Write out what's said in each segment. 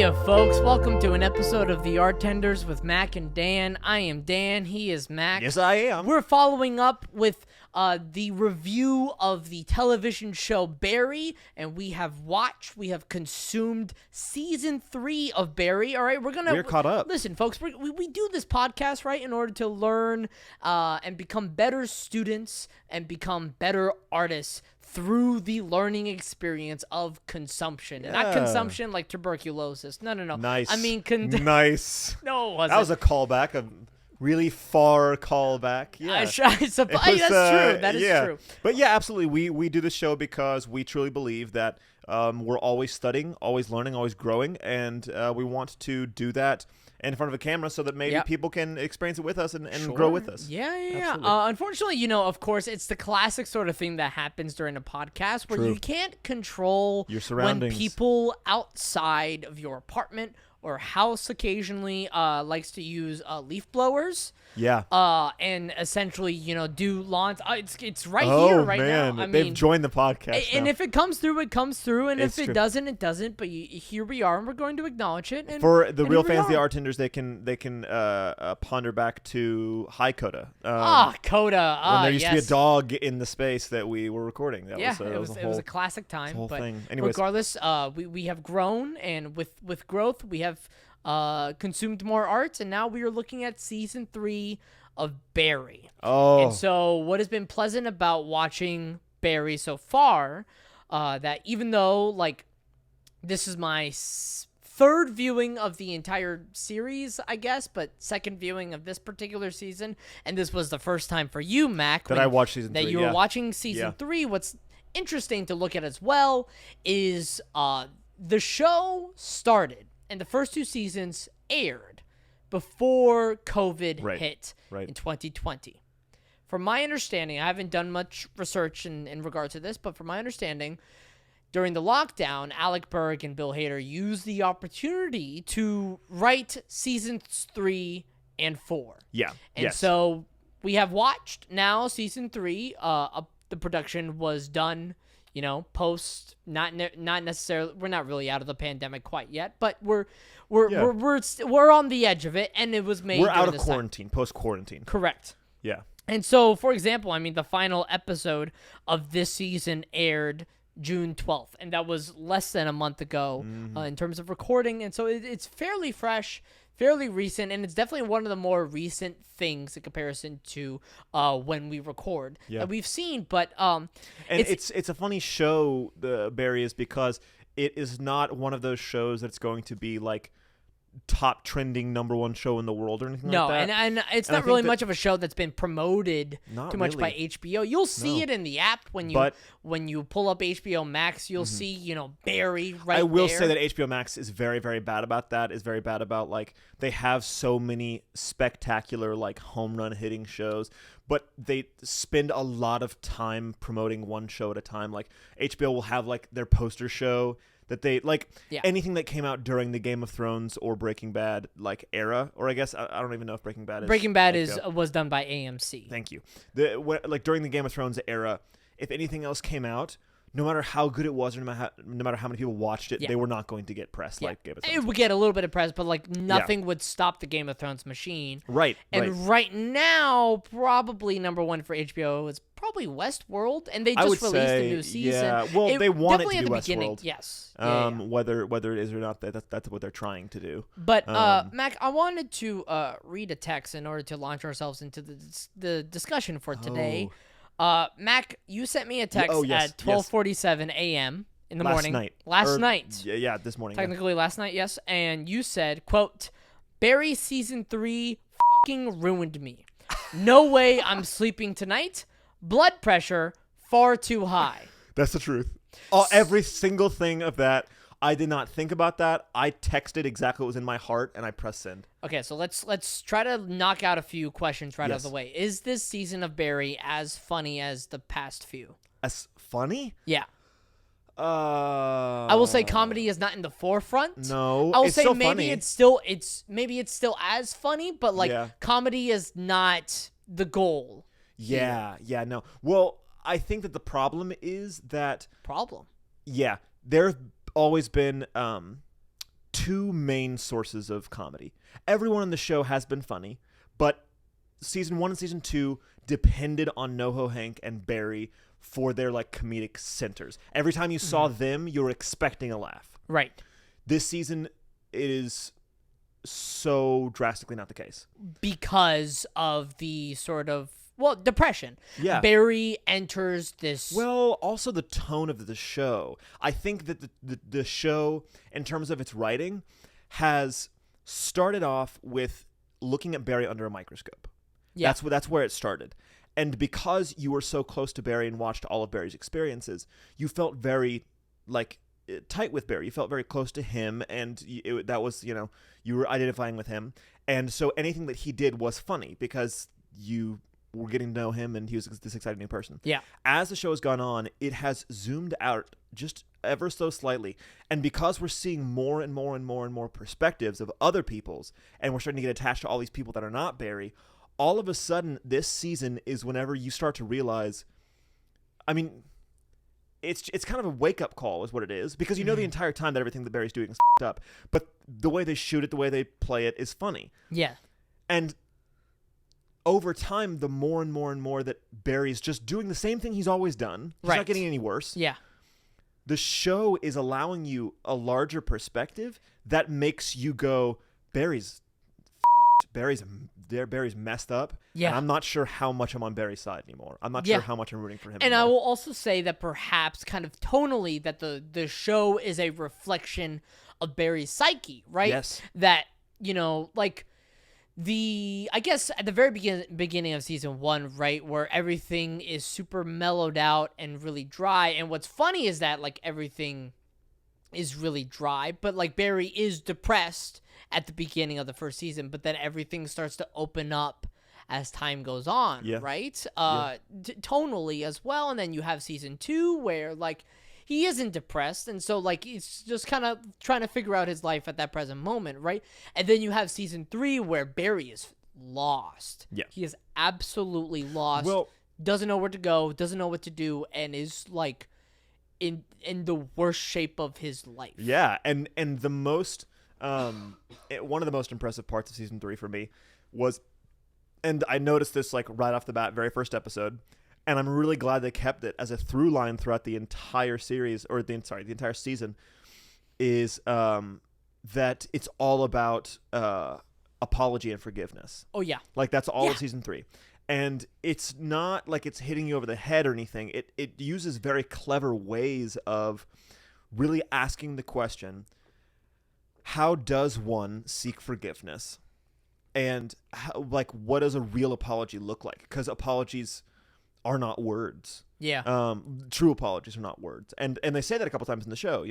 ya, folks. Welcome to an episode of the Artenders with Mac and Dan. I am Dan. He is Mac. Yes, I am. We're following up with the review of the television show Barry, and we have consumed season 3 of Barry. All right, we're caught up. Listen, folks, we do this podcast, right, in order to learn and become better students and become better artists through the learning experience of consumption. And not consumption like tuberculosis. No. Nice. I mean, nice. No, it wasn't. That was a callback, a really far callback. Yeah. That's true. That is true. But yeah, absolutely. We do this show because we truly believe that we're always studying, always learning, always growing, and we want to do that in front of a camera so that maybe people can experience it with us and grow with us. Yeah. Unfortunately, of course, it's the classic sort of thing that happens during a podcast where you can't control your surroundings. When people outside of your apartment or house occasionally likes to use leaf blowers. Yeah. And essentially, do lawns. It's right oh, here right man. now. They've joined the podcast and now. if it comes through, it comes through. And It's if it true. doesn't, it doesn't. But here we are, and we're going to acknowledge it. And, For the and real here we fans, the are. Artenders, they can ponder back to Hi Coda. Coda. When there used to be a yes. dog in the space that we were recording. That It was a classic time. whole But thing. Anyways. regardless, we have grown, and with growth, we have consumed more art, and now we are looking at season 3 of Barry. Oh. And so what has been pleasant about watching Barry so far, that even though, this is my third viewing of the entire series, I guess, but second viewing of this particular season, and this was the first time for you, Mac, I watched season 3, that you were watching season 3. What's interesting to look at as well is the show started, and the first 2 seasons aired before COVID hit in 2020. From my understanding, I haven't done much research in regard to this, but from my understanding, during the lockdown, Alec Berg and Bill Hader used the opportunity to write seasons 3 and 4. Yeah. And so we have watched now season 3. The production was done, post, not necessarily. We're not really out of the pandemic quite yet, but we're on the edge of it, and it was made. We're out of this quarantine, post quarantine. Correct. Yeah. And so, for example, the final episode of this season aired June 12th, and that was less than a month ago in terms of recording, and so it's fairly fresh, fairly recent, and it's definitely one of the more recent things in comparison to when we record that we've seen. But and it's a funny show, the Barry, is because it is not one of those shows that's going to be like top trending #1 show in the world or anything like that. No, and it's not really much of a show that's been promoted too much by HBO. You'll see it in the app when you pull up HBO Max. You'll see Barry right there. I will say that HBO Max is very, very bad about that. Is very bad about they have so many spectacular home run hitting shows, but they spend a lot of time promoting one show at a time. HBO will have their poster show that they anything that came out during the Game of Thrones or Breaking Bad era, or I guess I don't even know if Breaking Bad was done by AMC. Thank you. During the Game of Thrones era, if anything else came out, no matter how good it was or no matter how many people watched it, they were not going to get press like Game of Thrones. It would get a little bit of press, but nothing would stop the Game of Thrones machine. Right. And right now, probably #1 for HBO is probably Westworld, and they just released a new season. Yeah, well, they want it to be Westworld. Yes. Yeah. Whether it is or not, that's what they're trying to do. But Mac, I wanted to read a text in order to launch ourselves into the discussion for today. Mac, you sent me a text at 12:47 a.m. in the morning. Last night. Yeah, this morning. Technically last night, yes. And you said, quote, "Barry season 3 fucking ruined me. No way I'm sleeping tonight. Blood pressure far too high." That's the truth. Every single thing of that. I did not think about that. I texted exactly what was in my heart, and I pressed send. Okay, so let's try to knock out a few questions out of the way. Is this season of Barry as funny as the past few? As funny? Yeah. I will say comedy is not in the forefront. No, I will it's say still maybe funny. it's still as funny, but comedy is not the goal. Yeah, no. Well, I think that the problem is that problem. Yeah, there's always been two main sources of comedy. Everyone on the show has been funny, but season 1 and season 2 depended on NoHo Hank and Barry for their like comedic centers. Every time you saw them, you were expecting a laugh. Right. This season, it is so drastically not the case. Because of the sort of, depression. Yeah. Barry enters this... Well, also the tone of the show. I think that the show, in terms of its writing, has started off with looking at Barry under a microscope. Yeah. That's where it started. And because you were so close to Barry and watched all of Barry's experiences, you felt very, like, tight with Barry. You felt very close to him, and that was, you were identifying with him. And so anything that he did was funny because you were getting to know him, and he was this exciting new person. Yeah. As the show has gone on, it has zoomed out just ever so slightly. And because we're seeing more and more and more and more perspectives of other people's, and we're starting to get attached to all these people that are not Barry, all of a sudden, this season is whenever you start to realize, I mean, it's kind of a wake-up call is what it is, because you know the entire time that everything that Barry's doing is f***ed up, but the way they shoot it, the way they play it is funny. Yeah. And over time, the more and more and more that Barry's just doing the same thing he's always done, he's not getting any worse. Yeah. The show is allowing you a larger perspective that makes you go, Barry's messed up. Yeah. And I'm not sure how much I'm on Barry's side anymore. I'm not sure how much I'm rooting for him And anymore. I will also say that perhaps kind of tonally that the show is a reflection of Barry's psyche, right? Yes. That, like I guess at the very beginning of season 1, right, where everything is super mellowed out and really dry. And what's funny is that like everything is really dry, but like Barry is depressed at the beginning of the first season, but then everything starts to open up as time goes on, right? Tonally as well. And then you have season 2 where like he isn't depressed, and so like he's just kind of trying to figure out his life at that present moment, right? And then you have season 3 where Barry is lost. Yeah. He is absolutely lost. Well, doesn't know where to go, doesn't know what to do, and is like in the worst shape of his life. Yeah, and the most one of the most impressive parts of season 3 for me was, and I noticed this like right off the bat, very first episode, and I'm really glad they kept it as a through line throughout the entire series, or the entire season, is that it's all about apology and forgiveness. Oh yeah, like that's all of season 3. And it's not like it's hitting you over the head or anything. It uses very clever ways of really asking the question, how does one seek forgiveness? And what does a real apology look like? Because apologies are not words. Yeah. True apologies are not words. And they say that a couple times in the show,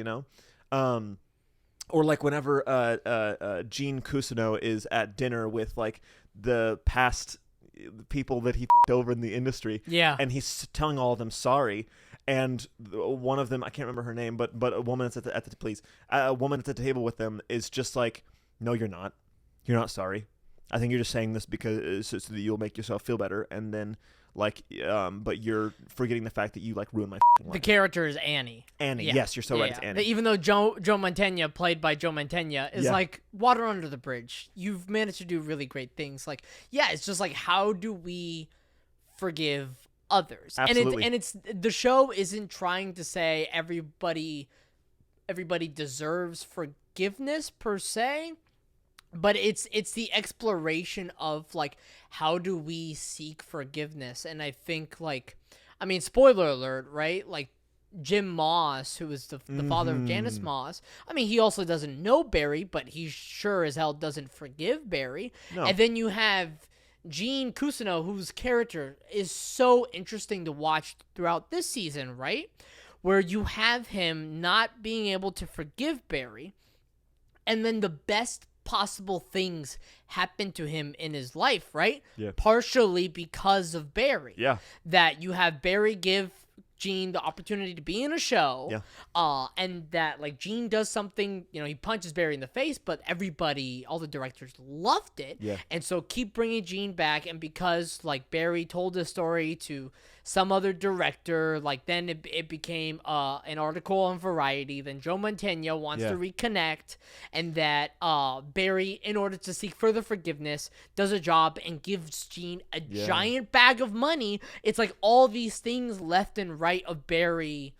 or like whenever Gene Cousineau is at dinner with like the past people that he f***ed over in the industry. Yeah. And he's telling all of them sorry. And one of them, I can't remember her name, but a woman that's a woman that's at the table with them is just like, no, you're not. You're not sorry. I think you're just saying this because so that you'll make yourself feel better. And then but you're forgetting the fact that you like ruined my life. The character is Annie. Yes, you're so right. It's Annie. Even though Joe Mantegna, played by Joe Mantegna, is like water under the bridge. You've managed to do really great things. Like, it's just like, how do we forgive others? Absolutely. And it's the show isn't trying to say everybody deserves forgiveness per se. But it's the exploration of, like, how do we seek forgiveness? And I think, spoiler alert, right? Like, Jim Moss, who is the father of Janice Moss, he also doesn't know Barry, but he sure as hell doesn't forgive Barry. No. And then you have Gene Cousineau, whose character is so interesting to watch throughout this season, right? Where you have him not being able to forgive Barry, and then the best possible things happen to him in his life, right? Yeah. Partially because of Barry. Yeah. That you have Barry give Gene the opportunity to be in a show. Yeah. And that, like, Gene does something, he punches Barry in the face, but all the directors loved it. Yeah. And so keep bringing Gene back. And because, like, Barry told his story to some other director. Like then it became an article on Variety. Then Joe Mantegna wants to reconnect, and that Barry, in order to seek further forgiveness, does a job and gives Gene a giant bag of money. It's like all these things left and right of Barry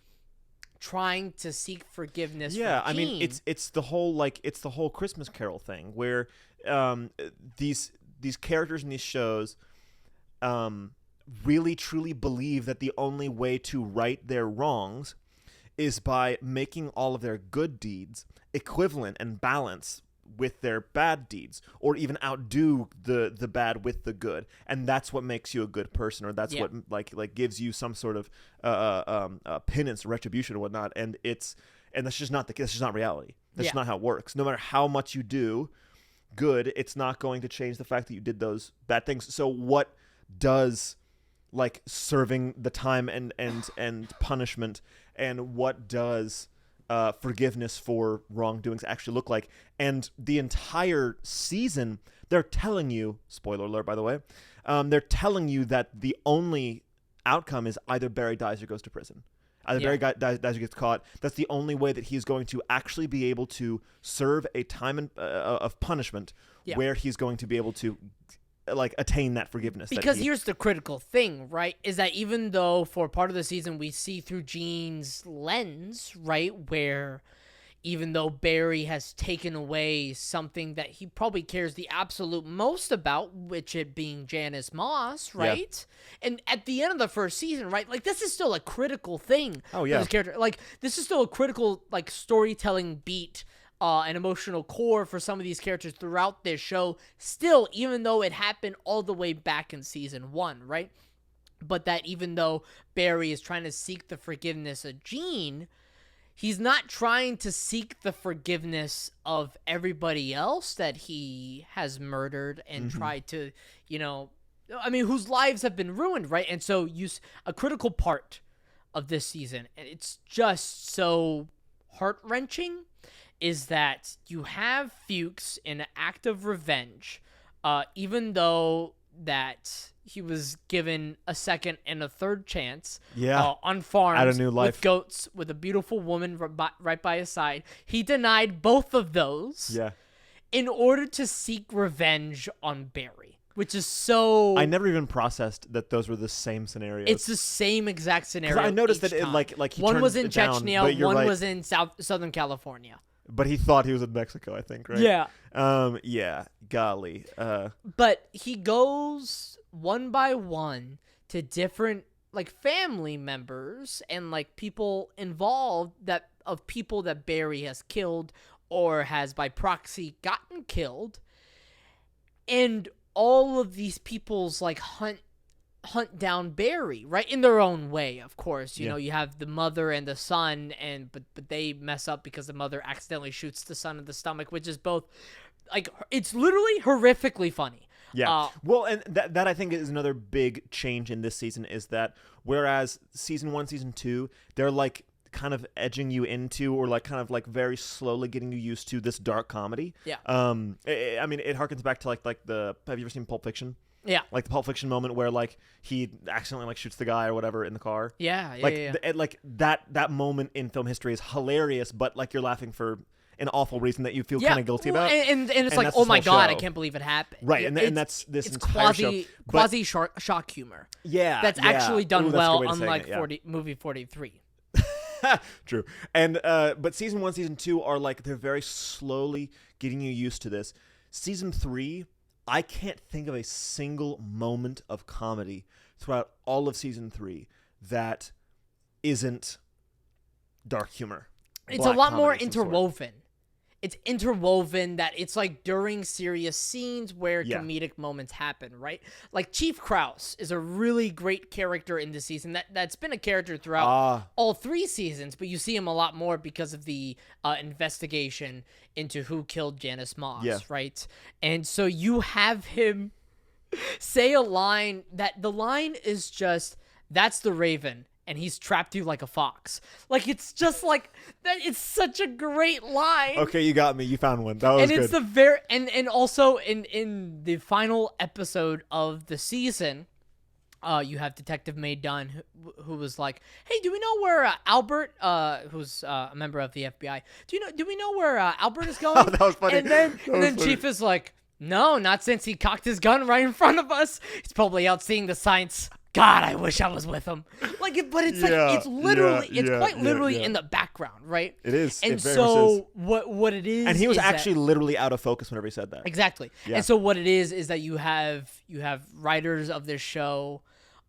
trying to seek forgiveness. Yeah, from I Gene. mean, it's the whole Christmas Carol thing where these characters in these shows really truly believe that the only way to right their wrongs is by making all of their good deeds equivalent and balance with their bad deeds, or even outdo the bad with the good, and that's what makes you a good person, or that's what like gives you some sort of penance, retribution, or whatnot. And that's just not that's just not reality. That's just not how it works. No matter how much you do good, it's not going to change the fact that you did those bad things. So what does like serving the time and punishment, and what does forgiveness for wrongdoings actually look like? And the entire season, they're telling you, spoiler alert by the way, they're telling you that the only outcome is either Barry dies or goes to prison. Either Barry dies or gets caught. That's the only way that he's going to actually be able to serve a time of punishment where he's going to be able to like attain that forgiveness. Because here's the critical thing, right? Is that even though for part of the season we see through Gene's lens, right, where even though Barry has taken away something that he probably cares the absolute most about, which it being Janice Moss, right? Yeah. And at the end of the first season, right, like this is still a critical thing. Oh yeah, for this character. Like this is still a critical like storytelling beat. An emotional core for some of these characters throughout this show still, even though it happened all the way back in season 1, right? But that even though Barry is trying to seek the forgiveness of Gene, he's not trying to seek the forgiveness of everybody else that he has murdered and tried to, whose lives have been ruined, right? And so a critical part of this season, and it's just so heart-wrenching, is that you have Fuchs in an act of revenge, even though that he was given a second and a third chance on farms at a new life with goats with a beautiful woman right by his side. He denied both of those in order to seek revenge on Barry, which is so... I never even processed that those were the same scenarios. It's the same exact scenario. I noticed that he one was in Chechnya, one was in Southern California. But he thought he was in Mexico, I think, right? Yeah. Golly. But he goes one by one to different like family members and like people involved of people that Barry has killed or has by proxy gotten killed. And all of these people's like hunt down Barry, right, in their own way, of course. You know, you have the mother and the son, but they mess up because the mother accidentally shoots the son in the stomach, which is both, like, it's literally horrifically funny. Yeah. Well, and that I think is another big change in this season, is that whereas season 1, season 2, they're like kind of edging you into, or like kind of like very slowly getting you used to this dark comedy. Yeah. I mean, it harkens back to like the have you ever seen Pulp Fiction? Yeah. Like the Pulp Fiction moment where like he accidentally like shoots the guy or whatever in the car. Yeah. Like that moment in film history is hilarious, but like you're laughing for an awful reason that you feel kind of guilty about. And it's like, oh my God, I can't believe it happened. Right. And that's this it's entire show. Quasi shock humor. Yeah. That's actually done well, unlike movie 43. True. And but season 1, season 2 are like, they're very slowly getting you used to this. Season 3, I can't think of a single moment of comedy throughout all of season 3 that isn't dark humor. It's a lot more interwoven. It's interwoven that it's like during serious scenes where comedic moments happen, right? Like Chief Krause is a really great character in this season. That's been a character throughout all 3 seasons, but you see him a lot more because of the investigation into who killed Janice Moss, right? And so you have him say a line that the line is just, "That's the Raven, and he's trapped you like a fox." Like, it's just like that. It's such a great line. Okay, you got me. You found one. That was good. And it's the very and also in the final episode of the season, You have Detective May Dunn, who was like, "Hey, do we know where Albert, who's a member of the FBI, do we know where Albert is going?" Oh, that was funny. And then That was funny. Chief is like, "No, not since he cocked his gun right in front of us. He's probably out seeing the sights. God, I wish I was with him." But it's Yeah, it's literally, yeah, it's yeah, quite yeah, literly yeah. in the background, right? It is. And It very much is. so what it is, And he was is that- actually literally out of focus whenever he said that. exactly. Yeah. And so what it is that you have writers of this show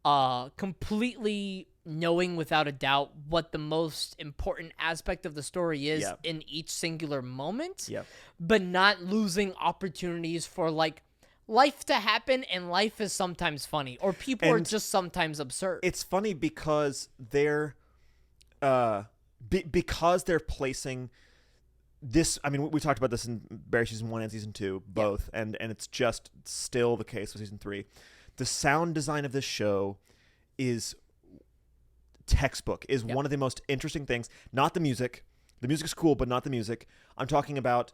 completely knowing without a doubt what the most important aspect of the story is Yep. in each singular moment, Yep. but not losing opportunities for like life to happen, and life is sometimes funny, or people are And just sometimes absurd. It's funny because they're because they're placing this. I mean, we talked about this in Barry season 1 and season 2 both, and it's just still the case with season 3. The sound design of this show is textbook, is one of the most interesting things. Not the music. The music's cool, but not the music. I'm talking about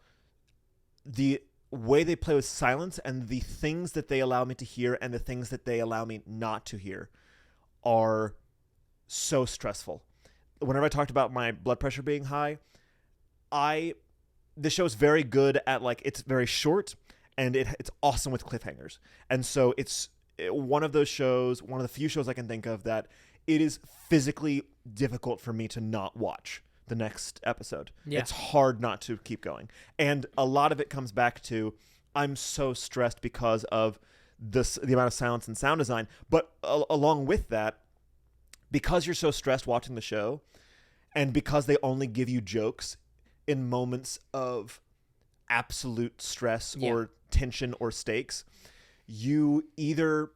the way they play with silence, and the things that they allow me to hear and the things that they allow me not to hear are so stressful. Whenever I talked about my blood pressure being high, the show's very good at, like, it's very short, and it's awesome with cliffhangers. And so it's one of those shows, one of the few shows I can think of that it is physically difficult for me to not watch the next episode. Yeah. It's hard not to keep going. And a lot of it comes back to I'm so stressed because of the amount of silence and sound design. But along with that, because you're so stressed watching the show, and because they only give you jokes in moments of absolute stress or tension or stakes, you either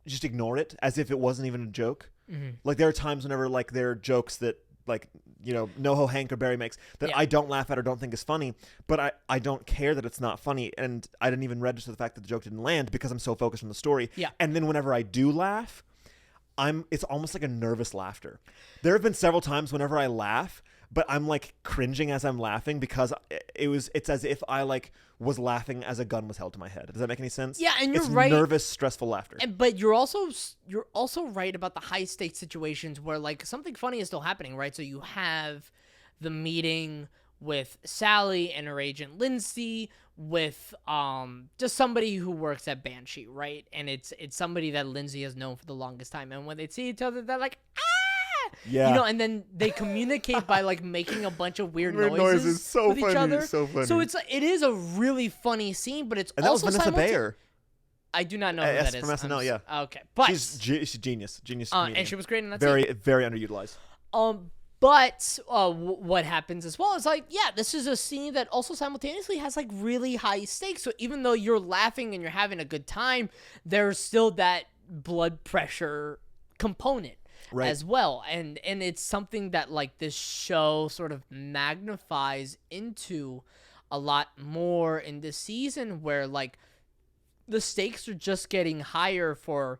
just ignore it as if it wasn't even a joke. Mm-hmm. Like, there are times whenever, like, there are jokes that, like, you know, NoHo Hank or Barry makes that I don't laugh at or don't think is funny, but I don't care that it's not funny, and I didn't even register the fact that the joke didn't land because I'm so focused on the story. Yeah. And then whenever I do laugh, it's almost like a nervous laughter. There have been several times whenever I laugh, but I'm like cringing as I'm laughing because it's as if I like was laughing as a gun was held to my head. Does that make any sense? Yeah, and you're it's right. Nervous, stressful laughter. But you're also right about the high stakes situations where like something funny is still happening, right? So you have the meeting with Sally and her agent Lindsay with just somebody who works at Banshee, right? And it's somebody that Lindsay has known for the longest time, and when they see each other, they're like, ah! Yeah. You know, and then they communicate by like making a bunch of weird Weird noises. So with each funny, other. so funny. So it is a really funny scene, but it's And that was also Vanessa Bayer. I do not know who that is. From SNL, yeah. Okay, but She's genius. Genius comedian. and she was great in that very, scene. very underutilized. But what happens as well is like, yeah, this is a scene that also simultaneously has like really high stakes. So even though you're laughing and you're having a good time, there's still that blood pressure component as well. And it's something that like this show sort of magnifies into a lot more in this season, where like the stakes are just getting higher for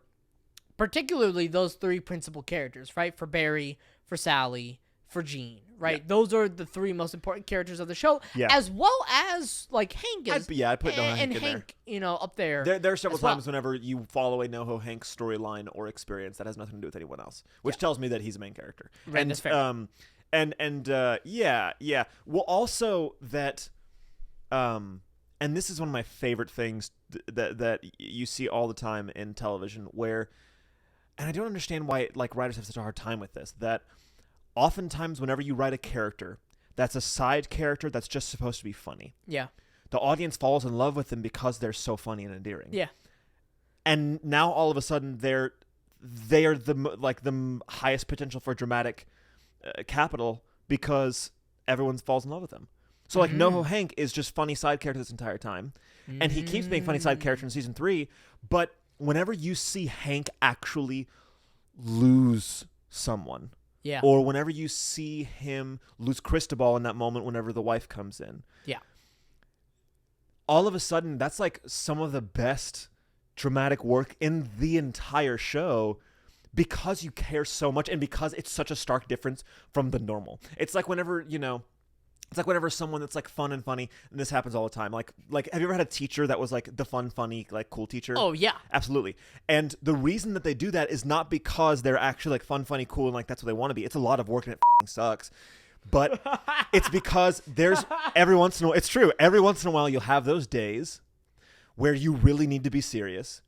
particularly those three principal characters, right? For Barry, for Sally, for Jean, right? Yeah. Those are the three most important characters of the show, as well as like Hank is. I put NoHo Hank and in Hank, you know, up there. There are several as well. times whenever you follow a NoHo Hank storyline or experience that has nothing to do with anyone else, which tells me that he's a main character. Right, and that's fair. Yeah. Well, also that, and this is one of my favorite things that you see all the time in television, where, and I don't understand why like writers have such a hard time with this, that oftentimes whenever you write a character that's a side character that's just supposed to be funny, the audience falls in love with them because they're so funny and endearing. Yeah. And now all of a sudden they are the highest potential for dramatic capital because everyone falls in love with them. So like NoHo Hank is just funny side character this entire time, and he keeps being funny side character in season 3. But whenever you see Hank actually lose someone, or whenever you see him lose Cristobal in that moment, whenever the wife comes in, all of a sudden that's like some of the best dramatic work in the entire show, because you care so much and because it's such a stark difference from the normal. It's like whenever, you know, It's like whenever someone that's like fun and funny, and this happens all the time. Like have you ever had a teacher that was like the fun, funny, like cool teacher? Oh yeah, absolutely. And the reason that they do that is not because they're actually like fun, funny, cool, and like that's what they want to be. It's a lot of work and it sucks. But it's because there's every once in a while, it's true. Every once in a while, you'll have those days where you really need to be serious.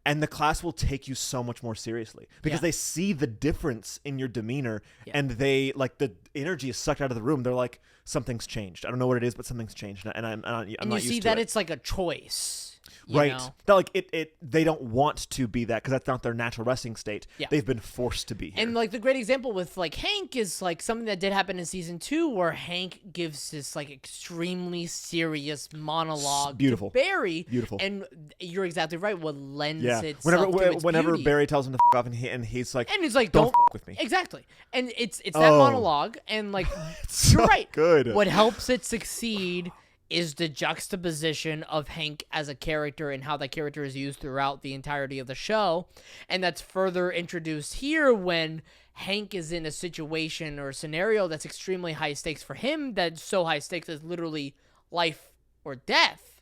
And the class will take you so much more seriously because they see the difference in your demeanor and they like the energy is sucked out of the room. They're like, something's changed. I don't know what it is, but something's changed. And I'm not used to it. And you see that it's like a choice. Right. Know? That like they don't want to be that because that's not their natural resting state. Yeah. They've been forced to be here. And like the great example with like Hank is like something that did happen in season 2 where Hank gives this like extremely serious monologue Beautiful. to Barry. Beautiful. And you're exactly right. What lends itself whenever beauty. Barry tells him to f off and he's like, don't f with me. Exactly. And it's that monologue and like you're so right. Good. What helps it succeed is the juxtaposition of Hank as a character and how that character is used throughout the entirety of the show. And that's further introduced here when Hank is in a situation or a scenario that's extremely high stakes for him, that's so high stakes as literally life or death.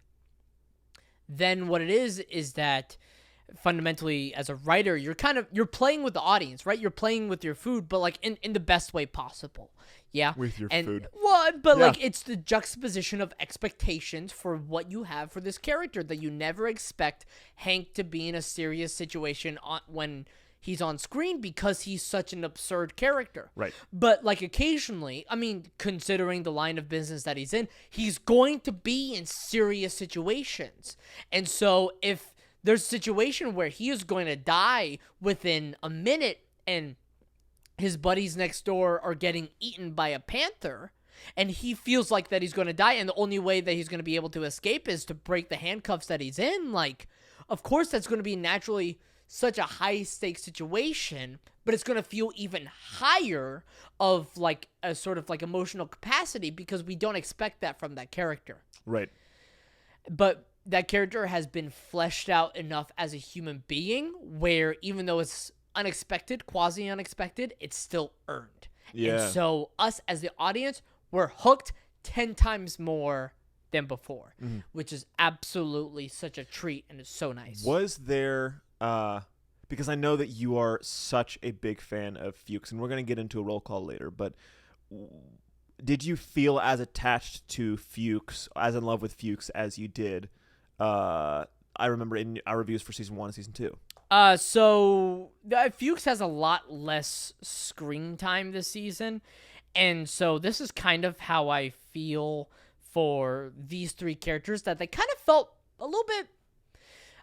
Then what it is that fundamentally as a writer, you're playing with the audience, right? You're playing with your food, but like in the best way possible. Yeah. With your food. What? But like it's the juxtaposition of expectations for what you have for this character that you never expect Hank to be in a serious situation when he's on screen because he's such an absurd character. Right. But like occasionally, I mean, considering the line of business that he's in, he's going to be in serious situations. And so if there's a situation where he is going to die within a minute and his buddies next door are getting eaten by a panther and he feels like that he's going to die and the only way that he's going to be able to escape is to break the handcuffs that he's in, like, of course that's going to be naturally such a high stakes situation, but it's going to feel even higher of like a sort of like emotional capacity because we don't expect that from that character. Right. But that character has been fleshed out enough as a human being where even though it's unexpected, quasi-unexpected, it's still earned. Yeah. And so us as the audience, we're hooked 10 times more than before, which is absolutely such a treat and it's so nice. Was there, because I know that you are such a big fan of Fuchs, and we're going to get into a roll call later, but did you feel as attached to Fuchs, as in love with Fuchs as you did, I remember in our reviews for season 1 and season 2? So Fuchs has a lot less screen time this season, and so this is kind of how I feel for these 3 characters, that they kind of felt a little bit,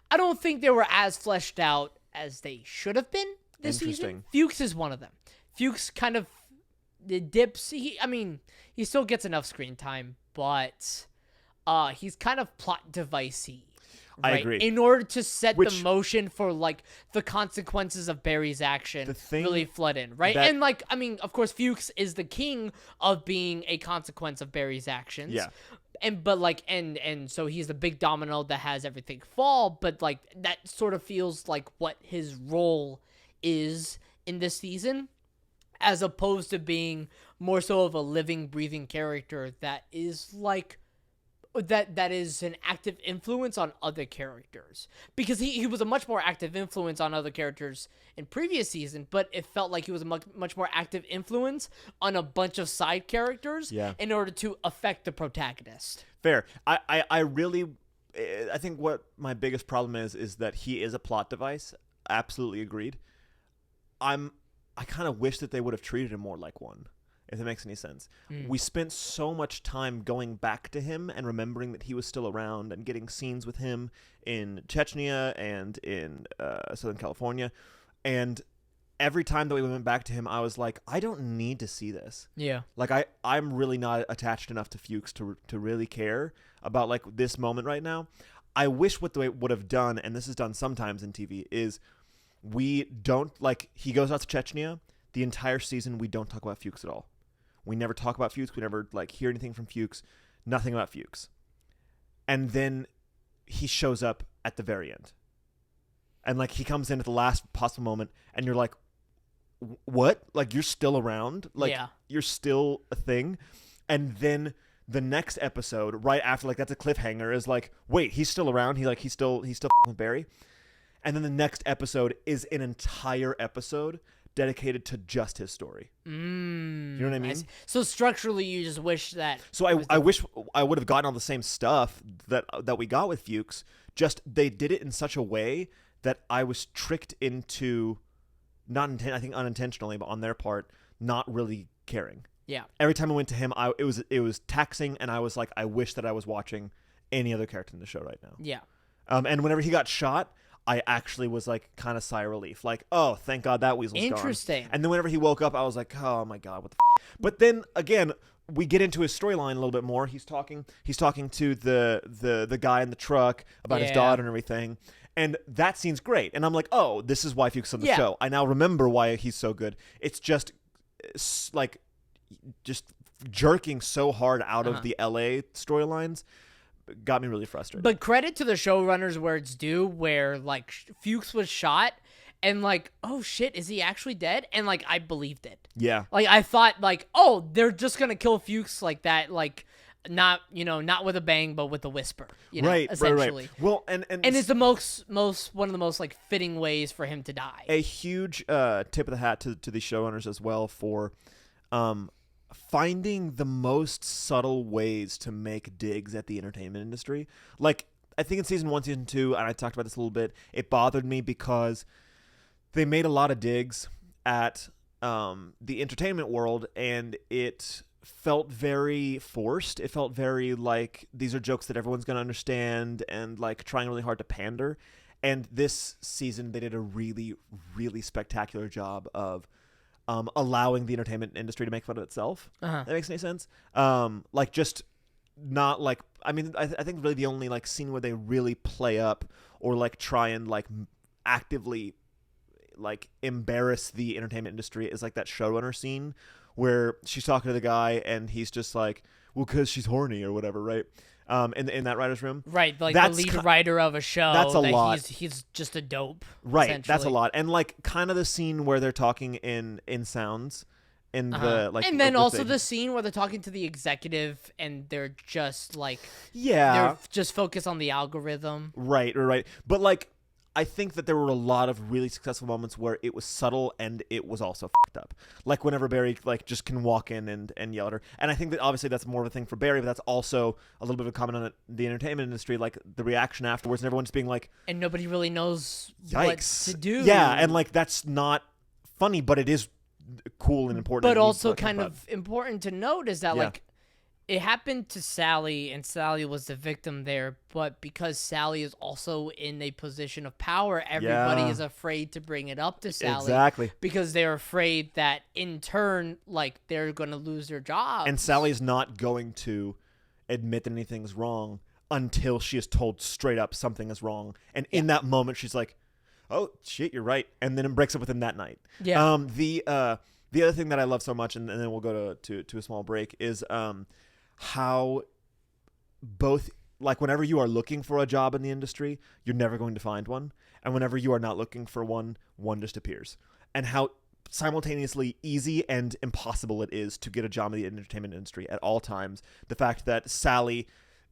I don't think they were as fleshed out as they should have been this season. Fuchs is one of them. Fuchs kind of dips, he still gets enough screen time, but he's kind of plot device-y. Right? I agree. In order to set the motion for like the consequences of Barry's action really flood in, right? And like, I mean, of course, Fuchs is the king of being a consequence of Barry's actions. Yeah. And so he's the big domino that has everything fall, but like that sort of feels like what his role is in this season, as opposed to being more so of a living, breathing character that is like that is an active influence on other characters, because he was a much more active influence on other characters in previous season, but it felt like he was a much more active influence on a bunch of side characters in order to affect the protagonist. Fair. I really think what my biggest problem is that he is a plot device. Absolutely agreed. I kind of wish that they would have treated him more like one, if that makes any sense. We spent so much time going back to him and remembering that he was still around and getting scenes with him in Chechnya and in Southern California. And every time that we went back to him, I was like, I don't need to see this. Yeah. Like, I'm really not attached enough to Fuchs to really care about, like, this moment right now. I wish what they would have done, and this is done sometimes in TV, is we don't, like, he goes out to Chechnya. The entire season, we don't talk about Fuchs at all. We never talk about Fuchs. We never like hear anything from Fuchs. Nothing about Fuchs. And then he shows up at the very end. And like he comes in at the last possible moment and you're like, what? Like you're still around? Like you're still a thing? and then the next episode right after, like, that's a cliffhanger, is like, wait, he's still around, he's still with Barry. And then the next episode is an entire episode dedicated to just his story. You know what I mean? So structurally, you just wish that. So I wish I would have gotten all the same stuff that we got with Fuchs. Just they did it in such a way that I was tricked into, I think unintentionally, but on their part, not really caring. Yeah. Every time I went to him, it was taxing, and I was like, I wish that I was watching any other character in the show right now. Yeah. And whenever he got shot, I actually was like kind of sigh of relief, like, oh, thank God that weasel's gone. Interesting. And then whenever he woke up, I was like, oh my God, what the But then again, we get into his storyline a little bit more. He's talking to the guy in the truck about his daughter and everything. And that scene's great. And I'm like, oh, this is why Fuchs on the show. I now remember why he's so good. It's just like jerking so hard out of the LA storylines got me really frustrated. But credit to the showrunners where it's due, where like Fuchs was shot and like, oh shit, is he actually dead? And like, I believed it. Yeah. Like, I thought like, oh, they're just gonna kill Fuchs like that, like not with a bang, but with a whisper. You know, right, essentially. Right. Well, and it's the most one of the most like fitting ways for him to die. A huge tip of the hat to the showrunners as well for finding the most subtle ways to make digs at the entertainment industry. Like, I think in season 1, season 2, and I talked about this a little bit, it bothered me because they made a lot of digs at the entertainment world, and it felt very forced. It felt very like these are jokes that everyone's going to understand, and like trying really hard to pander. And this season, they did a really, really spectacular job of allowing the entertainment industry to make fun of itself. That makes any sense? Like, just not like, I mean, I think really the only like scene where they really play up or like try and like actively like embarrass the entertainment industry is like that showrunner scene where she's talking to the guy and he's just like, well, because she's horny or whatever, right? In that writer's room. Right, like the lead writer of a show. That's a lot. He's just a dope. Right, that's a lot. And like kind of the scene where they're talking in sounds in the like, and then also the the scene where they're talking to the executive and they're just like, they're just focused on the algorithm. Right. But like, I think that there were a lot of really successful moments where it was subtle and it was also fucked up. Like whenever Barry like just can walk in and yell at her. And I think that obviously that's more of a thing for Barry, but that's also a little bit of a comment on the entertainment industry, like the reaction afterwards and everyone just being like, and nobody really knows yikes. What to do. Yeah, and like that's not funny, but it is cool and important. But also kind of important to note is that like it happened to Sally, and Sally was the victim there, but because Sally is also in a position of power, everybody is afraid to bring it up to Sally. Exactly. Because they're afraid that, in turn, like, they're going to lose their jobs. And Sally's not going to admit that anything's wrong until she is told straight up something is wrong. And in that moment, she's like, oh, shit, you're right. And then it breaks up with him that night. Yeah. The other thing that I love so much, and then we'll go to a small break, is how both, like, whenever you are looking for a job in the industry, you're never going to find one, and whenever you are not looking for one just appears, and how simultaneously easy and impossible it is to get a job in the entertainment industry at all times. The fact that Sally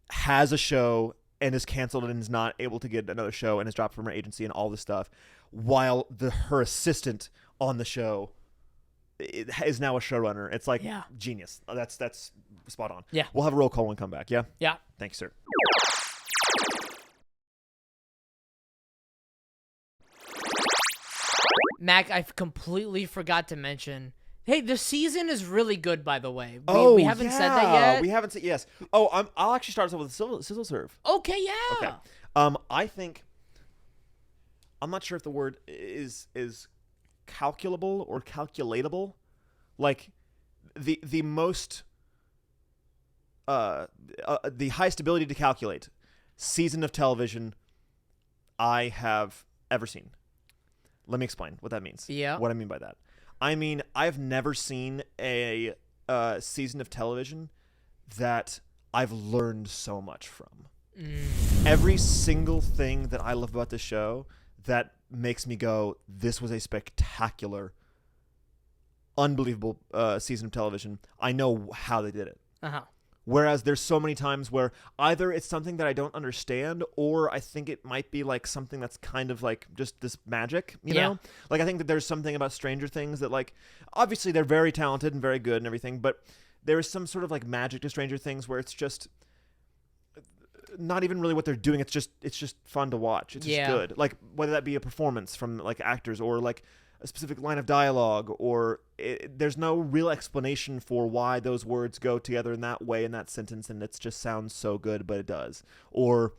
has a show and is canceled and is not able to get another show and is dropped from her agency and all this stuff, while her assistant on the show is now a showrunner. It's like genius. That's spot on. Yeah. We'll have a roll call when we come back. Yeah? Yeah. Thanks, sir. Mac, I completely forgot to mention. Hey, the season is really good, by the way. We haven't said that yet. We haven't said, yes. Oh, I'll actually start us off with a sizzle serve. Okay, yeah. Okay. I think, I'm not sure if the word is calculable or calculatable. Like, the most, the highest ability to calculate season of television I have ever seen. Let me explain what that means. Yeah. What I mean by that. I mean, I've never seen a season of television that I've learned so much from. Every single thing that I love about the show that makes me go, this was a spectacular, unbelievable season of television. I know how they did it. Uh-huh. Whereas there's so many times where either it's something that I don't understand, or I think it might be like something that's kind of like just this magic, you know? Like I think that there's something about Stranger Things that like, obviously they're very talented and very good and everything, but there is some sort of like magic to Stranger Things where it's just not even really what they're doing. It's just fun to watch. It's just good. Like whether that be a performance from like actors or like a specific line of dialogue, or there's no real explanation for why those words go together in that way in that sentence, and it just sounds so good, but it does. Or,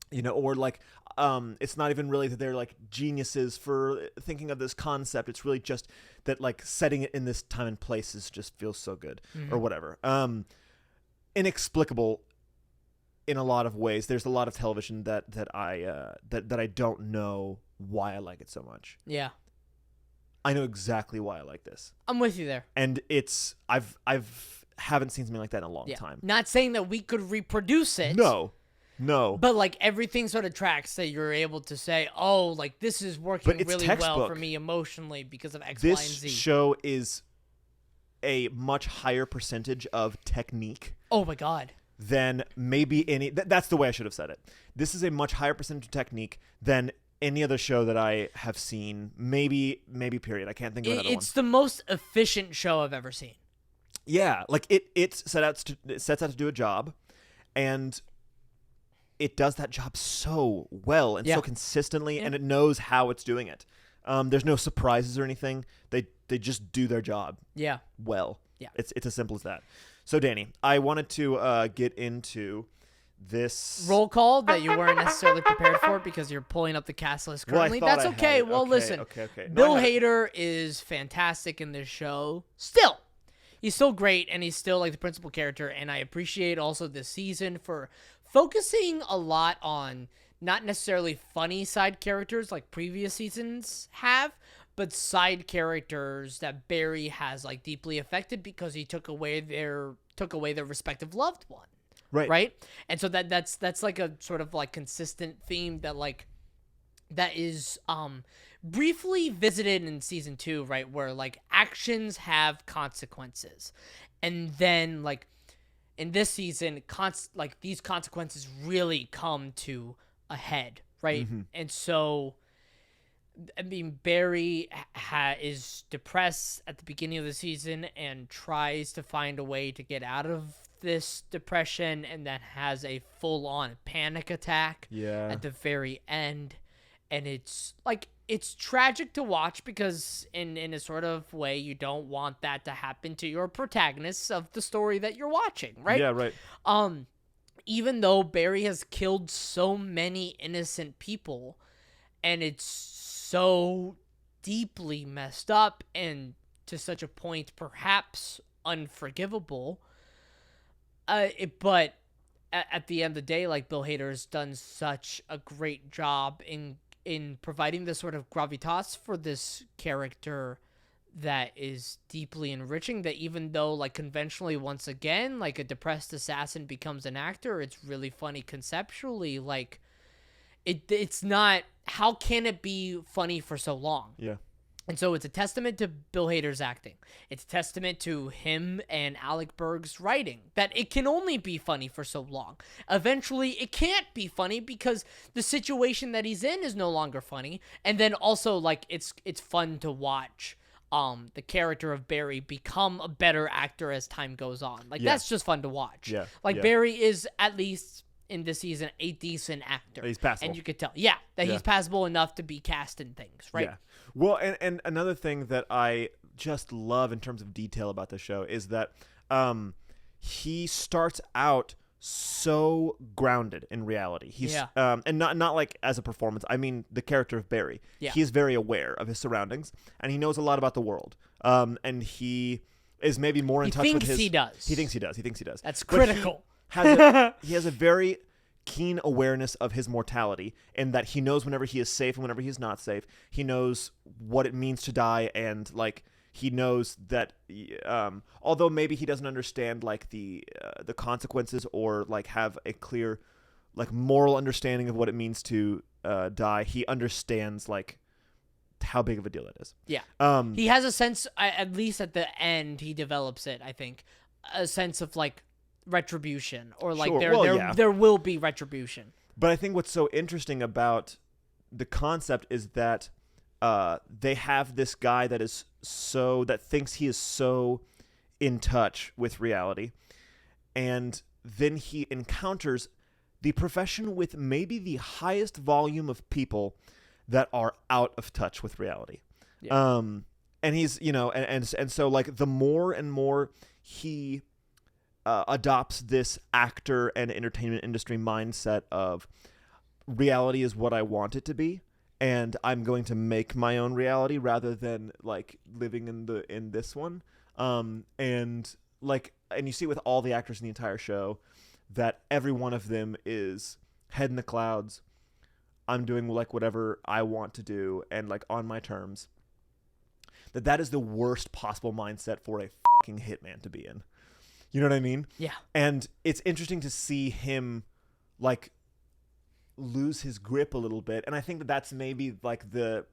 you know, or like, it's not even really that they're like geniuses for thinking of this concept. It's really just that like setting it in this time and place just feels so good, or whatever. Inexplicable in a lot of ways. There's a lot of television that I don't know why I like it so much. Yeah. I know exactly why I like this. I'm with you there. And it's I've haven't seen something like that in a long time. Not saying that we could reproduce it. No. But like everything sort of tracks that you're able to say, oh, like this is working really well for me emotionally because of X, Y, and Z. This show is a much higher percentage of technique. Oh my God. Than maybe any. That's the way I should have said it. This is a much higher percentage of technique than any other show that I have seen, maybe period. I can't think of another one. It's the most efficient show I've ever seen. Yeah, like it sets out to do a job, and it does that job so well and so consistently, and it knows how it's doing it. There's no surprises or anything. They just do their job. Yeah. Well. Yeah. It's as simple as that. So Danny, I wanted to get into this roll call that you weren't necessarily prepared for because you're pulling up the cast list currently. That's okay. Well, listen. Okay. Bill Hader is fantastic in this show. Still, he's still great, and he's still like the principal character. And I appreciate also this season for focusing a lot on not necessarily funny side characters like previous seasons have, but side characters that Barry has like deeply affected because he took away their respective loved one. Right. And so that's like a sort of like consistent theme that is briefly visited in season 2, right? Where like actions have consequences. And then like in this season, like these consequences really come to a head, right? Mm-hmm. And so I mean, Barry is depressed at the beginning of the season and tries to find a way to get out of this depression, and then has a full-on panic attack at the very end. And it's tragic to watch because in a sort of way you don't want that to happen to your protagonists of the story that you're watching, right? Yeah, right. Even though Barry has killed so many innocent people, and it's so deeply messed up and to such a point perhaps unforgivable, but at the end of the day, like, Bill Hader has done such a great job in providing this sort of gravitas for this character that is deeply enriching, that even though, like, conventionally, once again, like, a depressed assassin becomes an actor, it's really funny conceptually. Like, it's not, how can it be funny for so long? Yeah. And so it's a testament to Bill Hader's acting. It's a testament to him and Alec Berg's writing that it can only be funny for so long. Eventually, it can't be funny because the situation that he's in is no longer funny. And then also, like, it's fun to watch the character of Barry become a better actor as time goes on. Like, that's just fun to watch. Yeah. Like, Barry is, at least in this season, a decent actor. He's passable. And you could tell, he's passable enough to be cast in things, right? Yeah. Well, and another thing that I just love in terms of detail about the show is that he starts out so grounded in reality. He's and not like as a performance. I mean, the character of Barry. Yeah. He is very aware of his surroundings, and he knows a lot about the world. And he is maybe more in touch with his... He thinks he does. That's critical. He has a very keen awareness of his mortality, in that he knows whenever he is safe and whenever he is not safe. He knows what it means to die, and like he knows that although maybe he doesn't understand like the consequences or like have a clear like moral understanding of what it means to die, he understands like how big of a deal it is. He has a sense, at least at the end he develops it, I think, a sense of like retribution, or like Sure. Well, yeah. there will be retribution. But I think what's so interesting about the concept is that they have this guy that thinks he is so in touch with reality, and then he encounters the profession with maybe the highest volume of people that are out of touch with reality. Yeah. And he's, and so like the more and more he adopts this actor and entertainment industry mindset of reality is what I want it to be, and I'm going to make my own reality rather than like living in this one. And you see with all the actors in the entire show that every one of them is head in the clouds. I'm doing like whatever I want to do and like on my terms. That is the worst possible mindset for a fucking hitman to be in. You know what I mean? Yeah. And it's interesting to see him like lose his grip a little bit. And I think that's maybe like the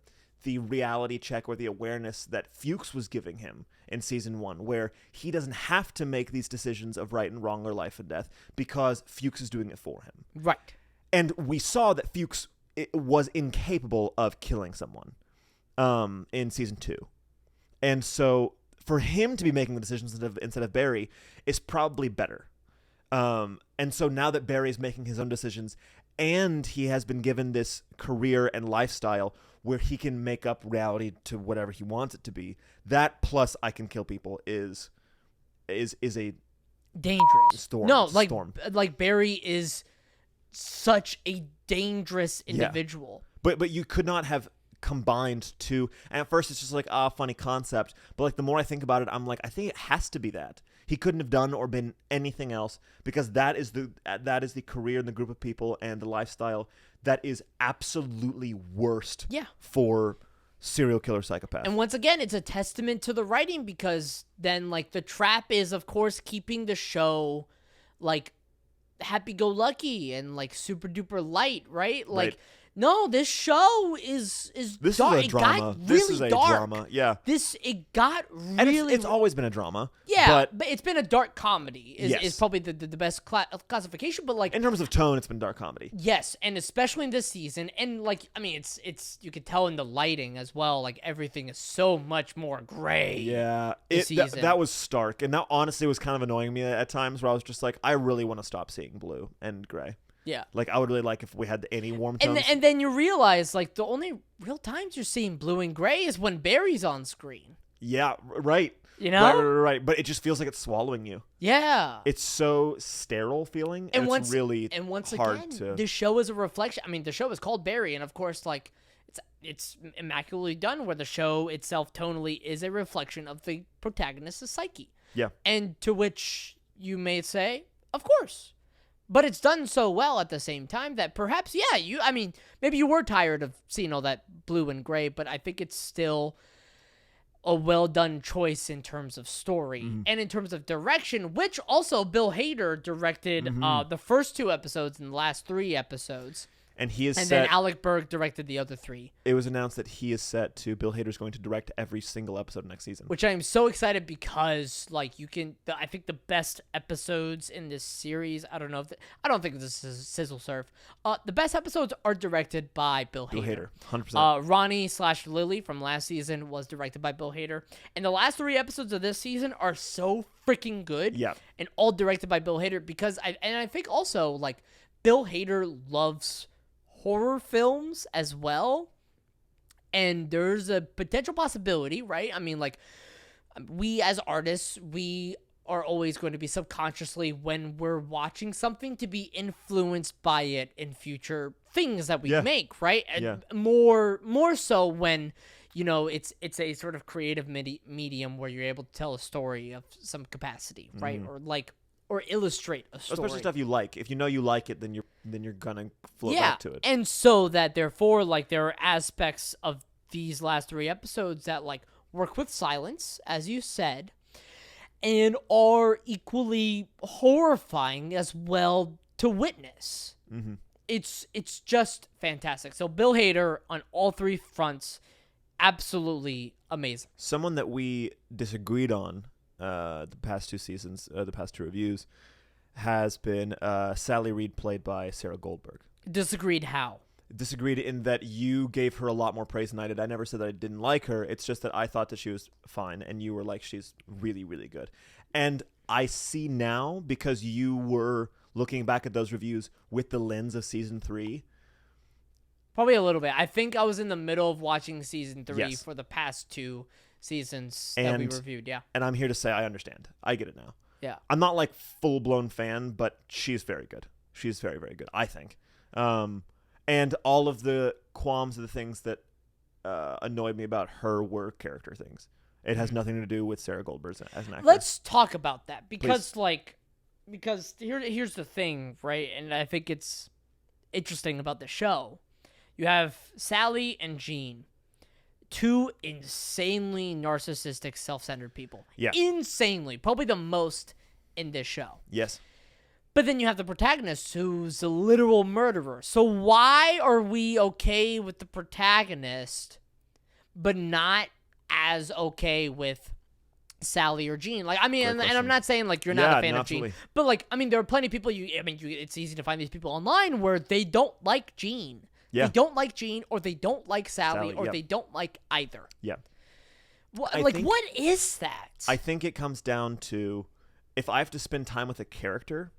reality check or the awareness that Fuchs was giving him in season 1, where he doesn't have to make these decisions of right and wrong or life and death because Fuchs is doing it for him. Right. And we saw that Fuchs was incapable of killing someone in season 2. And so for him to be making the decisions instead of Barry is probably better. And so now that Barry is making his own decisions and he has been given this career and lifestyle where he can make up reality to whatever he wants it to be, that plus I can kill people is a dangerous storm. No, like Barry is such a dangerous individual. Yeah. But you could not have combined two. And at first it's just like, funny concept. But like the more I think about it, I'm like, I think it has to be that. He couldn't have done or been anything else because that is the career and the group of people and the lifestyle that is absolutely worst for serial killer psychopath. And once again, it's a testament to the writing because then like the trap is of course keeping the show like happy-go-lucky and like super duper light, right? Like right. No, this show is this dark. Is a drama. It got really this is a dark. drama. Yeah. It got really. And it's always been a drama. Yeah, but it's been a dark comedy. Is yes. probably the best classification. But like in terms of tone, it's been dark comedy. Yes, and especially in this season, and like I mean, it's you could tell in the lighting as well. Like everything is so much more gray. Yeah, that was stark, and that honestly was kind of annoying me at times. Where I was just like, I really want to stop seeing blue and gray. Yeah. Like, I would really like if we had any warm tones. And then you realize, like, the only real times you're seeing blue and gray is when Barry's on screen. Yeah, right. You know? Right. But it just feels like it's swallowing you. Yeah. It's so sterile feeling, and it's really hard again, the show is a reflection. I mean, the show is called Barry, and of course, like, it's immaculately done where the show itself tonally is a reflection of the protagonist's psyche. Yeah. And to which you may say, of course. But it's done so well at the same time that perhaps, maybe you were tired of seeing all that blue and gray, but I think it's still a well-done choice in terms of story and in terms of direction, which also Bill Hader directed the first 2 episodes and the last 3 episodes. And then Alec Berg directed the other 3. It was announced that he is set to Bill Hader's going to direct every single episode next season. Which I am so excited because, like, I think the best episodes in this series, I don't think this is sizzle surf. The best episodes are directed by Bill Hader. 100%. Ronnie/Lily from last season was directed by Bill Hader. And the last 3 episodes of this season are so freaking good. Yeah. And all directed by Bill Hader because I think also, like, Bill Hader loves horror films as well, and there's a potential possibility, right? I mean, like, we as artists, we are always going to be subconsciously, when we're watching something, to be influenced by it in future things that we make, right? And more so when, you know, it's a sort of creative medium where you're able to tell a story of some capacity, right? Or illustrate a story. Especially stuff you like. If you know you like it, then you're gonna float back to it. And so that therefore, like, there are aspects of these last 3 episodes that like work with silence, as you said, and are equally horrifying as well to witness. Mm-hmm. It's just fantastic. So Bill Hader on all 3 fronts, absolutely amazing. Someone that we disagreed on the past 2 seasons, the past 2 reviews, has been Sally Reed, played by Sarah Goldberg. Disagreed how? Disagreed in that you gave her a lot more praise than I did. I never said that I didn't like her. It's just that I thought that she was fine, and you were like, she's really, really good. And I see now, because you were looking back at those reviews with the lens of season 3. Probably a little bit. I think I was in the middle of watching season 3 Yes. for the past 2 seasons that we reviewed. Yeah. And I'm here to say I understand. I get it now. Yeah. I'm not like full-blown fan, but she's very good. She's very, very good, I think. And all of the qualms of the things that annoyed me about her were character things. It has nothing to do with Sarah Goldberg as an actor. Let's talk about that because, Please. because here's the thing, right? And I think it's interesting about the show. You have Sally and Jean, 2 insanely narcissistic, self-centered people. Yeah. Insanely. Probably the most in this show. Yes. But then you have the protagonist who's a literal murderer. So why are we okay with the protagonist, but not as okay with Sally or Jean? Like, I mean, and I'm not saying like you're not a fan of Jean, but like, I mean, there are plenty of people. It's easy to find these people online where they don't like Jean. Yeah. They don't like Jean, or they don't like Sally, or yep. they don't like either. Yeah. What think- what is that? I think it comes down to, if I have to spend time with a character,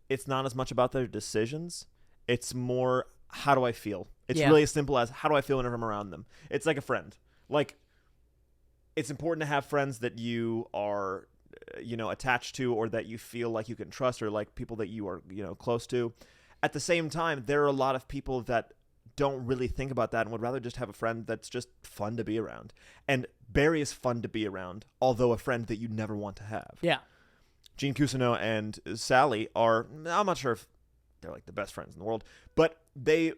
it's not as much about their decisions. It's more, how do I feel? It's really as simple as, how do I feel whenever I'm around them? It's like a friend. Like, it's important to have friends that you are, attached to, or that you feel like you can trust, or like people that you are, close to. At the same time, there are a lot of people that don't really think about that and would rather just have a friend that's just fun to be around. And Barry is fun to be around, although a friend that you never want to have. Yeah. Jean Cousineau and Sally are, I'm not sure if they're like the best friends in the world, but they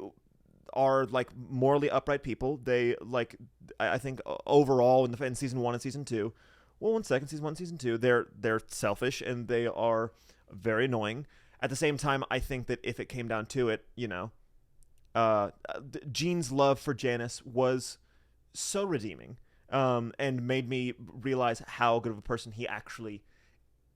are like morally upright people. They like, I think overall in season 1 and season 2, season 1, season 2, they're selfish and they are very annoying. At the same time, I think that if it came down to it, Jean's love for Janice was so redeeming, and made me realize how good of a person he actually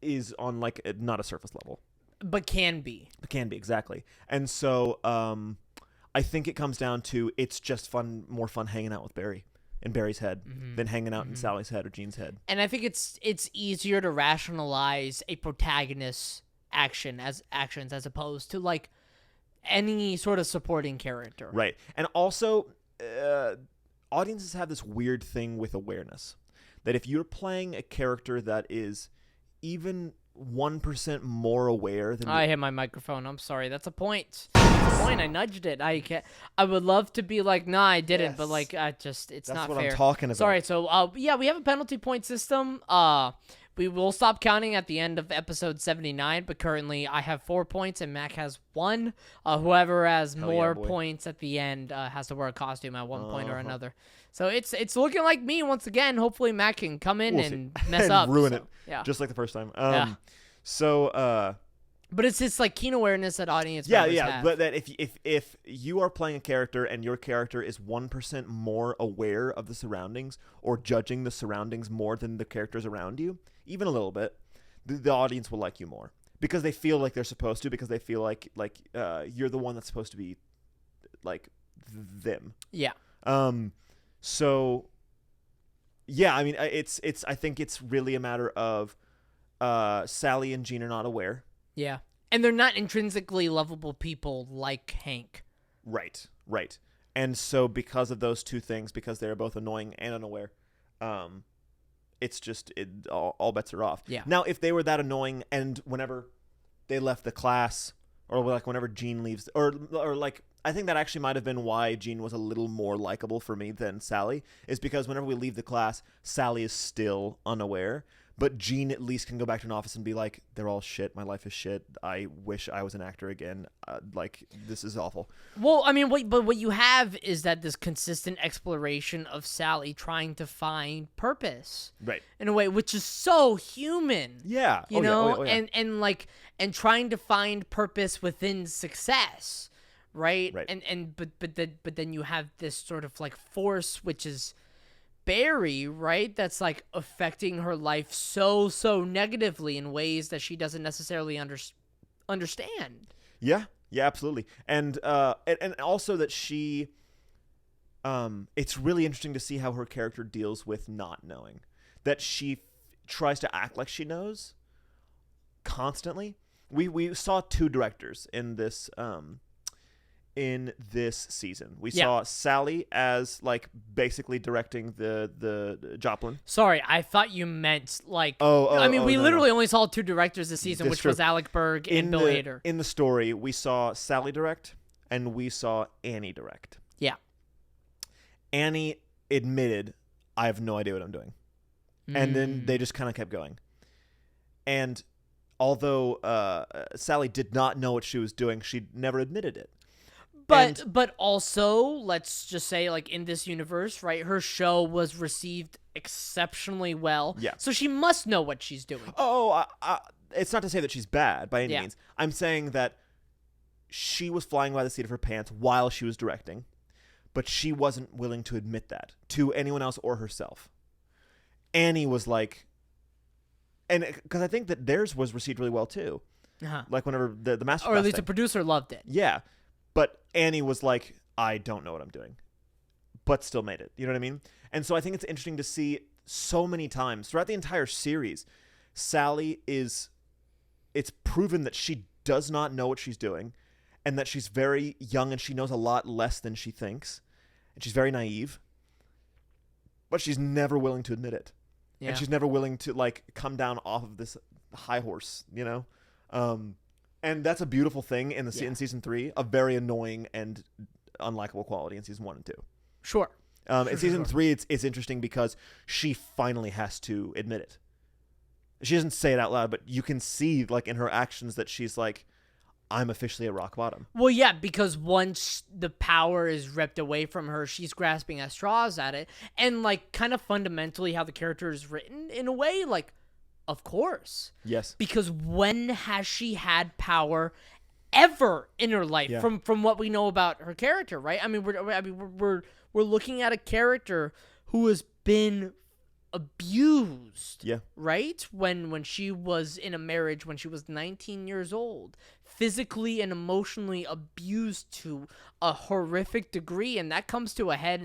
is on, like, not a surface level. But can be. Exactly. And so I think it comes down to, it's just more fun hanging out with Barry in Barry's head than hanging out in Sally's head or Jean's head. And I think it's easier to rationalize a protagonist's actions as opposed to like any sort of supporting character. Right. And also, audiences have this weird thing with awareness, that if you're playing a character that is even 1% more aware than I hit my microphone. I'm sorry. That's a point. That's a point. I nudged it. I would love to be like, nah, I didn't, Yes. but like, it's not fair. That's what I'm talking about. Sorry. So, we have a penalty point system. We will stop counting at the end of episode 79, but currently I have 4 points and Mac has 1. Whoever has more points at the end has to wear a costume at one point or another. So it's looking like me once again. Hopefully Mac can come in and mess and up. ruin it. Yeah. Just like the first time. Yeah. So, but it's this like keen awareness that audience members have. but that if you are playing a character and your character is 1% more aware of the surroundings, or judging the surroundings more than the characters around you, even a little bit, the audience will like you more, because they feel like they're supposed to, because they feel like you're the one that's supposed to be like them. Yeah. So yeah, I mean, I think it's really a matter of Sally and Jean are not aware. Yeah. And they're not intrinsically lovable people like Hank. Right. And so because of those two things, because they're both annoying and unaware, it's just all bets are off. Yeah. Now, if they were that annoying and whenever they left the class, or like whenever Jean leaves, or like, I think that actually might have been why Jean was a little more likable for me than Sally, is because whenever we leave the class, Sally is still unaware. But Jean at least can go back to an office and be like, they're all shit. My life is shit. I wish I was an actor again. This is awful. Well, I mean, what you have is that this consistent exploration of Sally trying to find purpose. Right. In a way, which is so human. Yeah. You know? And trying to find purpose within success. Right? But then you have this sort of like force, which is Barry, right? That's like affecting her life so negatively in ways that she doesn't necessarily understand. Yeah, yeah, absolutely. And also that she it's really interesting to see how her character deals with not knowing. That she tries to act like she knows constantly. We saw two directors in this season. We saw Sally as like basically directing the Joplin. Sorry, I thought you meant like. We No, literally no. only saw two directors this season, That's which true. was Alec Berg and Bill Hader. In the story, we saw Sally direct, and we saw Annie direct. Yeah. Annie admitted, "I have no idea what I'm doing," and then they just kind of kept going. And although Sally did not know what she was doing, she never admitted it. But also, let's just say, like, in this universe, right, her show was received exceptionally well. Yeah. So she must know what she's doing. It's not to say that she's bad by any Yeah. means. I'm saying that she was flying by the seat of her pants while she was directing, but she wasn't willing to admit that to anyone else or herself. Annie was like, and because I think that theirs was received really well too. Uh-huh. Like whenever the masterclass Or at least thing. the producer loved it. Yeah. But Annie was like, I don't know what I'm doing, but still made it. You know what I mean? And so I think it's interesting to see so many times throughout the entire series, Sally it's proven that she does not know what she's doing and that she's very young and she knows a lot less than she thinks. And she's very naive, but she's never willing to admit it. Yeah. And she's never willing to like come down off of this high horse, you know? And that's a beautiful thing in in season 3, a very annoying and unlikable quality in season 1 and 2. Sure. In season 3, it's interesting because she finally has to admit it. She doesn't say it out loud, but you can see like in her actions that she's like, I'm officially at rock bottom. Well, yeah, because once the power is ripped away from her, she's grasping at straws at it. And like kind of fundamentally how the character is written in a way, like, of course. Yes. Because when has she had power ever in her life? Yeah. From what we know about her character, right? I mean, we're looking at a character who has been abused. Yeah. Right? When she was in a marriage when she was 19 years old, physically and emotionally abused to a horrific degree, and that comes to a head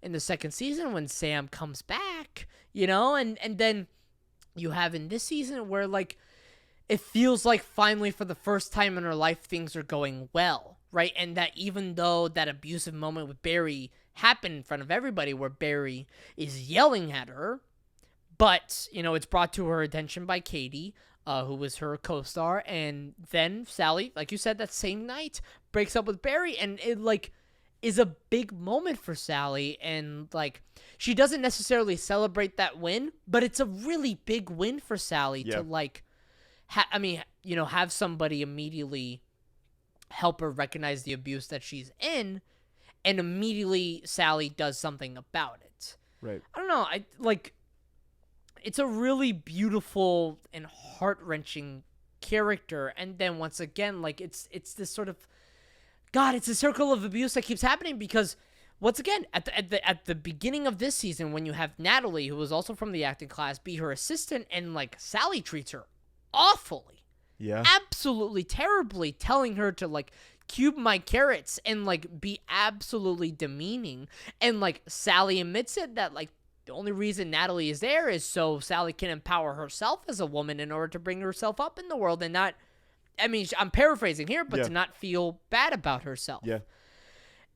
in the second season when Sam comes back, you know, and then you have in this season where like it feels like finally for the first time in her life things are going well, right? And that even though that abusive moment with Barry happened in front of everybody where Barry is yelling at her, but you know it's brought to her attention by Katie, who was her co-star, and then Sally, like you said, that same night breaks up with Barry, and it like is a big moment for Sally, and like she doesn't necessarily celebrate that win, but it's a really big win for Sally to like have somebody immediately help her recognize the abuse that she's in, and immediately Sally does something about it. Right. I don't know, it's a really beautiful and heart-wrenching character, and then once again like it's this sort of it's a circle of abuse that keeps happening because once again at the beginning of this season when you have Natalie, who was also from the acting class, be her assistant, and like Sally treats her awfully, absolutely terribly, telling her to like cube my carrots and like be absolutely demeaning, and like Sally admits it that like the only reason Natalie is there is so Sally can empower herself as a woman in order to bring herself up in the world and not, I mean, I'm paraphrasing here, but to not feel bad about herself. Yeah.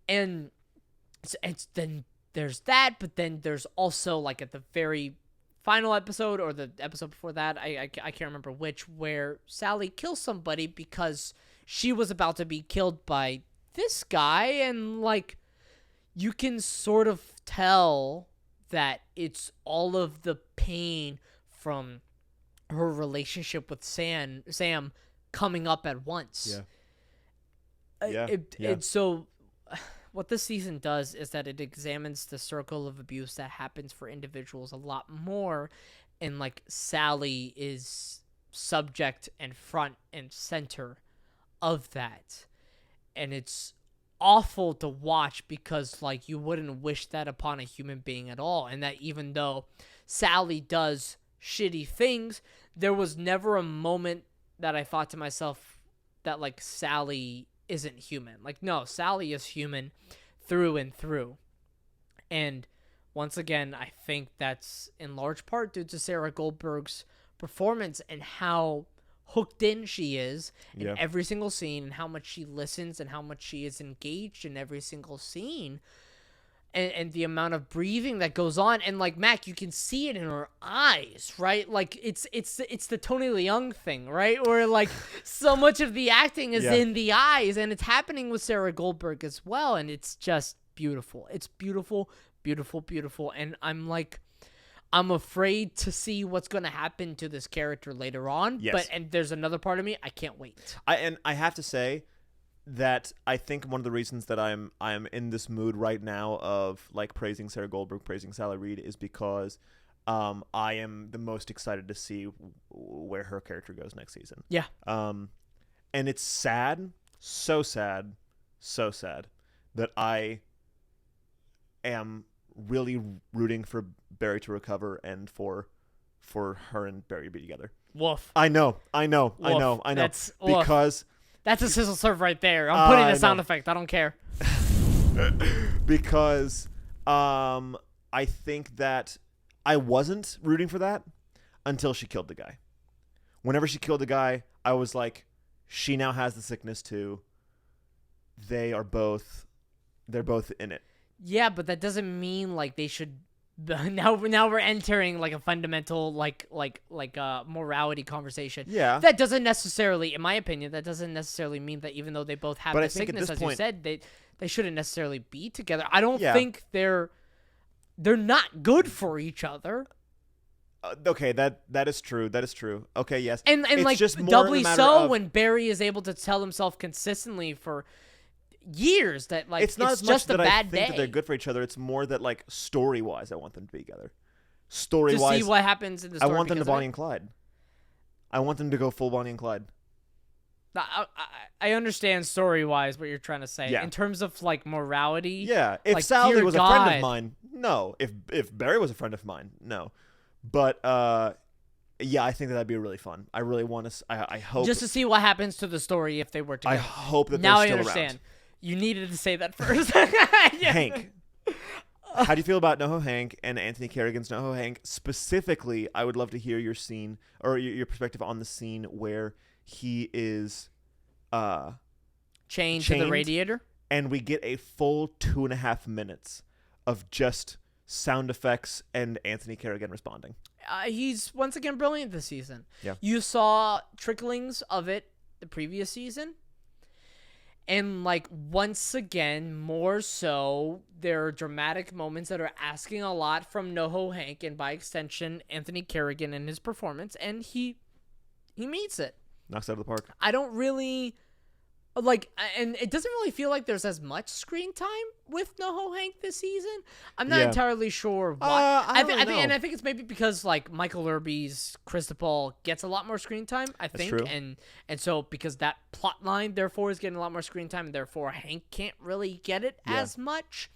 And it's then there's that, but then there's also like at the very final episode or the episode before that, I can't remember which, where Sally kills somebody because she was about to be killed by this guy, and like you can sort of tell that it's all of the pain from her relationship with Sam coming up at once. So what this season does is that it examines the circle of abuse that happens for individuals a lot more, and like Sally is subject and front and center of that, and it's awful to watch because like you wouldn't wish that upon a human being at all, and that even though Sally does shitty things, there was never a moment that I thought to myself, like Sally isn't human. Like, no, Sally is human through and through. And once again, I think that's in large part due to Sarah Goldberg's performance and how hooked in she is in every single scene, and how much she listens and how much she is engaged in every single scene. And the amount of breathing that goes on, and like Mac, you can see it in her eyes, right? Like it's the Tony Leung thing, right? Where like so much of the acting is in the eyes, and it's happening with Sarah Goldberg as well, and it's just beautiful. It's beautiful, beautiful, beautiful, and I'm afraid to see what's going to happen to this character later on. Yes. And there's another part of me, I can't wait. I have to say that I think one of the reasons that I'm in this mood right now of like praising Sarah Goldberg, praising Sally Reed, is because I am the most excited to see where her character goes next season. Yeah. And it's sad, so sad, so sad that I am really rooting for Barry to recover and for her and Barry to be together. Woof. I know. That's because that's a sizzle serve right there. I'm putting a sound effect. I don't care. Because I think that I wasn't rooting for that until she killed the guy. Whenever she killed the guy, I was like, she now has the sickness too. They're both in it. Yeah, but that doesn't mean like they should. Now we're entering like a fundamental like morality conversation. Yeah. That doesn't necessarily, in my opinion, that doesn't necessarily mean that even though they both have the sickness, as you said, they shouldn't necessarily be together. I don't think they're not good for each other. Okay, that is true. That is true. Okay, yes. And it's like just more doubly so when Barry is able to tell himself consistently for years that like it's not as just much a that bad I think day. that they're good for each other. It's more that like story wise, I want them to be together. Story to wise, see what happens in the story. I want them to Bonnie and Clyde. I want them to go full Bonnie and Clyde. I understand story wise what you're trying to say. Yeah. In terms of like morality. Yeah. If like, Sally dear was God, a friend of mine, no. If Barry was a friend of mine, no. But yeah, I think that'd be really fun. I really want to. I hope just to see what happens to the story if they were together. I hope that now they're I still understand. around. You needed to say that first. Hank. How do you feel about NoHo Hank and Anthony Carrigan's NoHo Hank? Specifically, I would love to hear your scene or your perspective on the scene where he is chained to the radiator. And we get a full 2.5 minutes of just sound effects and Anthony Carrigan responding. He's once again brilliant this season. Yeah. You saw tricklings of it the previous season. And, like, once again, more so, there are dramatic moments that are asking a lot from NoHo Hank and, by extension, Anthony Carrigan in his performance, and he meets it. Knocks it out of the park. I don't really, like, and it doesn't really feel like there's as much screen time with NoHo Hank this season. I'm not entirely sure why. I think it's maybe because like Michael Irby's Cristobal gets a lot more screen time. I think, true. and so because that plot line therefore is getting a lot more screen time, and therefore Hank can't really get it as much.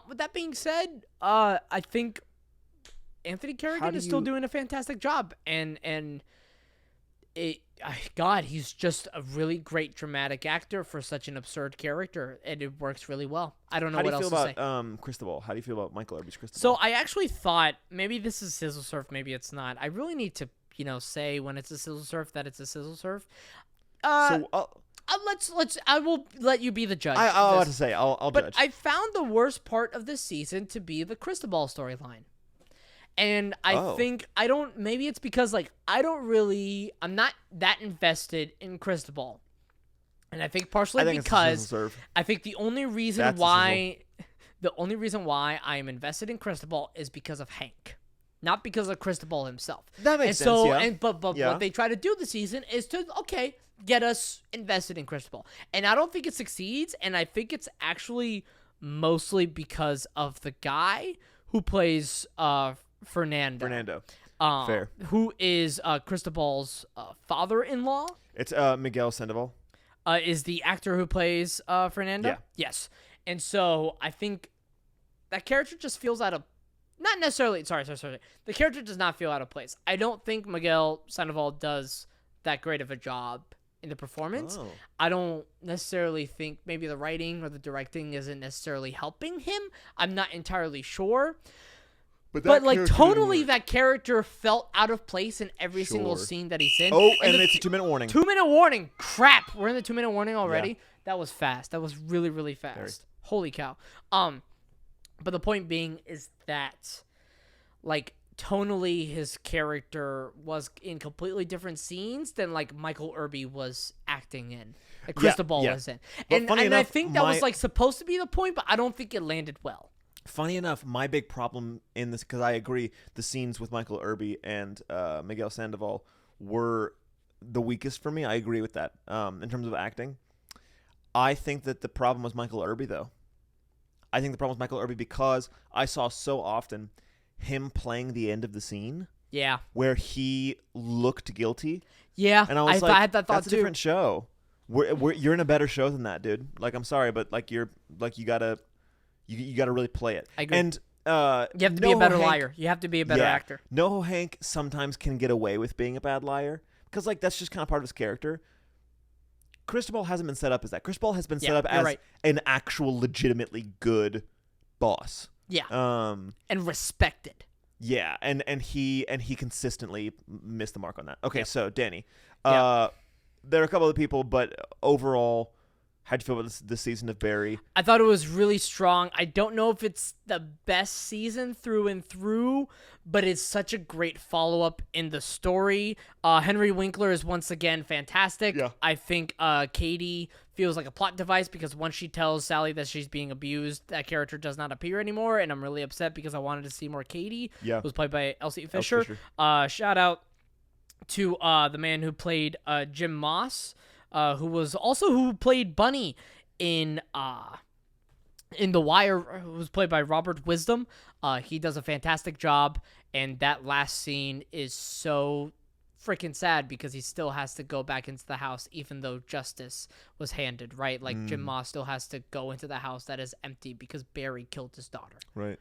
With that being said, I think Anthony Carrigan is still doing a fantastic job, and God, he's just a really great dramatic actor for such an absurd character, and it works really well. I don't know what else to say. How do you feel about Cristobal? How do you feel about Michael Irby's Cristobal? So I actually thought maybe this is sizzle surf, maybe it's not. I really need to, say when it's a sizzle surf that it's a sizzle surf. I will let you be the judge. I'll have to say I'll but judge. I found the worst part of this season to be the Cristobal storyline. And I think maybe it's because like I'm not that invested in Cristobal. And I think partially because I think the only reason why I am invested in Cristobal is because of Hank. Not because of Cristobal himself. That makes sense, yeah. But what they try to do this season is to get us invested in Cristobal. And I don't think it succeeds, and I think it's actually mostly because of the guy who plays Fernando. Fair. Who is Cristobal's father-in-law. It's Miguel Sandoval. Is the actor who plays Fernando? Yeah. Yes. And so I think that character just feels out of... Not necessarily... Sorry. The character does not feel out of place. I don't think Miguel Sandoval does that great of a job in the performance. Oh. I don't necessarily think maybe the writing or the directing isn't necessarily helping him. I'm not entirely sure. But like tonally, that character felt out of place in every single scene that he's in. Oh, and it's a 2-minute warning. 2-minute warning. Crap. We're in the 2-minute warning already. Yeah. That was fast. That was really, really fast. Very. Holy cow. But the point being is that, like, tonally, his character was in completely different scenes than like Michael Irby was acting in. Like Cristobal was in. And I think that was like supposed to be the point, but I don't think it landed well. Funny enough, my big problem in this, because I agree, the scenes with Michael Irby and Miguel Sandoval were the weakest for me. I agree with that in terms of acting. I think that the problem was Michael Irby, though. I think the problem was Michael Irby because I saw so often him playing the end of the scene. Yeah. Where he looked guilty. Yeah. And I was like, I had that thought that's too. a different show. You're in a better show than that, dude. Like, I'm sorry, but like you gotta really play it. I agree. And you have to be a better liar. You have to be a better actor. NoHo Hank sometimes can get away with being a bad liar because like that's just kind of part of his character. Cristobal hasn't been set up as that. Cristobal has been set up as an actual legitimately good boss. Yeah. And respected. Yeah, and he consistently missed the mark on that. Okay, so Danny, there are a couple of people, but overall, how'd you feel about this season of Barry? I thought it was really strong. I don't know if it's the best season through and through, but it's such a great follow-up in the story. Henry Winkler is once again fantastic. Yeah. I think Katie feels like a plot device because once she tells Sally that she's being abused, that character does not appear anymore, and I'm really upset because I wanted to see more Katie, who's played by Elsie Fisher. Shout out to the man who played Jim Moss, who played Bunny in The Wire, who was played by Robert Wisdom. He does a fantastic job, and that last scene is so freaking sad because he still has to go back into the house even though justice was handed, right? Like Jim Moss still has to go into the house that is empty because Barry killed his daughter. Right.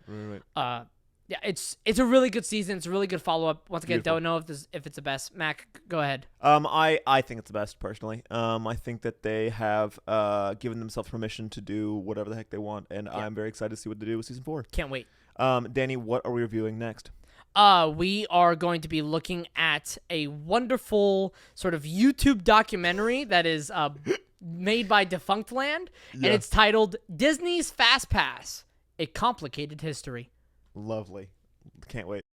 Yeah, it's a really good season. It's a really good follow-up. Once again, Beautiful. don't know if it's the best. Mac, go ahead. I think it's the best, personally. I think that they have given themselves permission to do whatever the heck they want, and I'm very excited to see what they do with season 4. Can't wait. Danny, what are we reviewing next? We are going to be looking at a wonderful sort of YouTube documentary that is made by Defunctland, and it's titled Disney's Fast Pass, A Complicated History. Lovely. Can't wait.